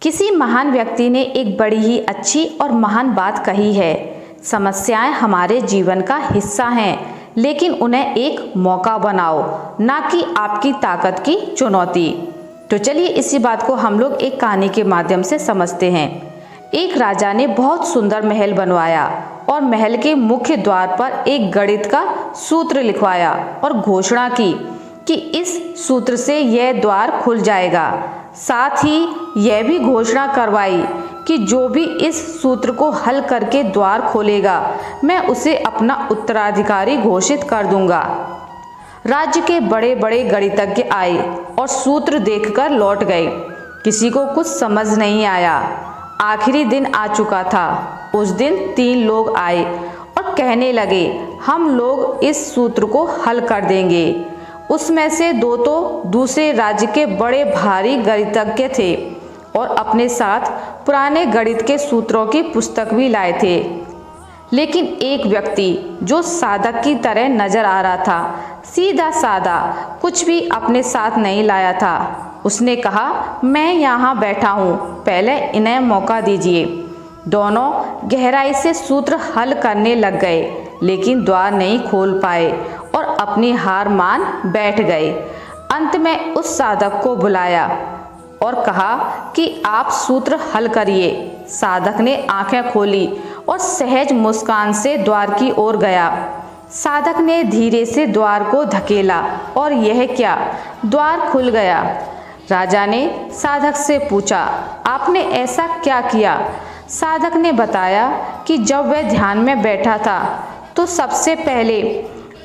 किसी महान व्यक्ति ने एक बड़ी ही अच्छी और महान बात कही है। समस्याएं हमारे जीवन का हिस्सा हैं, लेकिन उन्हें एक मौका बनाओ, ना कि आपकी ताकत की चुनौती। तो चलिए इसी बात को हम लोग एक कहानी के माध्यम से समझते हैं। एक राजा ने बहुत सुंदर महल बनवाया और महल के मुख्य द्वार पर एक गणित का सूत्र लिखवाया और घोषणा की कि इस सूत्र से यह द्वार खुल जाएगा। साथ ही यह भी घोषणा करवाई कि जो भी इस सूत्र को हल करके द्वार खोलेगा, मैं उसे अपना उत्तराधिकारी घोषित कर दूंगा। राज्य के बड़े बड़े गणितज्ञ आए और सूत्र देखकर लौट गए। किसी को कुछ समझ नहीं आया। आखिरी दिन आ चुका था। उस दिन 3 लोग आए और कहने लगे, हम लोग इस सूत्र को हल कर देंगे। उसमें से 2 तो दूसरे राज्य के बड़े भारी गणितज्ञ थे और अपने साथ पुराने गणित के सूत्रों की पुस्तक भी लाए थे। लेकिन एक व्यक्ति जो साधक की तरह नजर आ रहा था, सीधा साधा, कुछ भी अपने साथ नहीं लाया था। उसने कहा, मैं यहाँ बैठा हूँ, पहले इन्हें मौका दीजिए। दोनों गहराई से सूत्र हल करने लग गए, लेकिन द्वार नहीं खोल पाए और अपनी हार मान बैठ गए। अंत में उस साधक को बुलाया और कहा कि आप सूत्र हल करिए। साधक ने आंखें खोली और सहज मुस्कान से द्वार की ओर गया। साधक ने धीरे से द्वार को धकेला और यह क्या, द्वार खुल गया। राजा ने साधक से पूछा, आपने ऐसा क्या किया? साधक ने बताया कि जब वह ध्यान में बैठा था तो सबसे पहले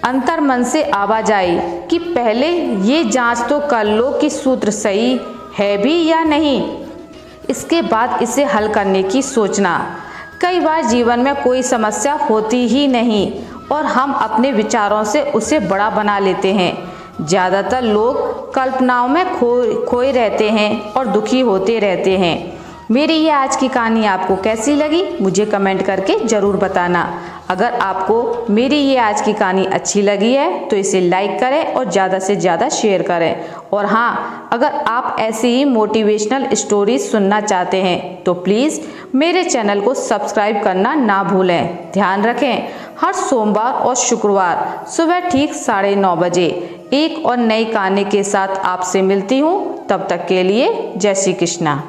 अंतर्मन से आवाज आई कि पहले ये जांच तो कर लो कि सूत्र सही है भी या नहीं, इसके बाद इसे हल करने की सोचना। कई बार जीवन में कोई समस्या होती ही नहीं और हम अपने विचारों से उसे बड़ा बना लेते हैं। ज़्यादातर लोग कल्पनाओं में खोए रहते हैं और दुखी होते रहते हैं। मेरी ये आज की कहानी आपको कैसी लगी, मुझे कमेंट करके ज़रूर बताना। अगर आपको मेरी ये आज की कहानी अच्छी लगी है तो इसे लाइक करें और ज़्यादा से ज़्यादा शेयर करें। और हाँ, अगर आप ऐसी ही मोटिवेशनल स्टोरीज सुनना चाहते हैं तो प्लीज़ मेरे चैनल को सब्सक्राइब करना ना भूलें। ध्यान रखें, हर सोमवार और शुक्रवार सुबह ठीक 9:30 बजे एक और नई कहानी के साथ आपसे मिलती हूँ। तब तक के लिए जय श्री कृष्णा।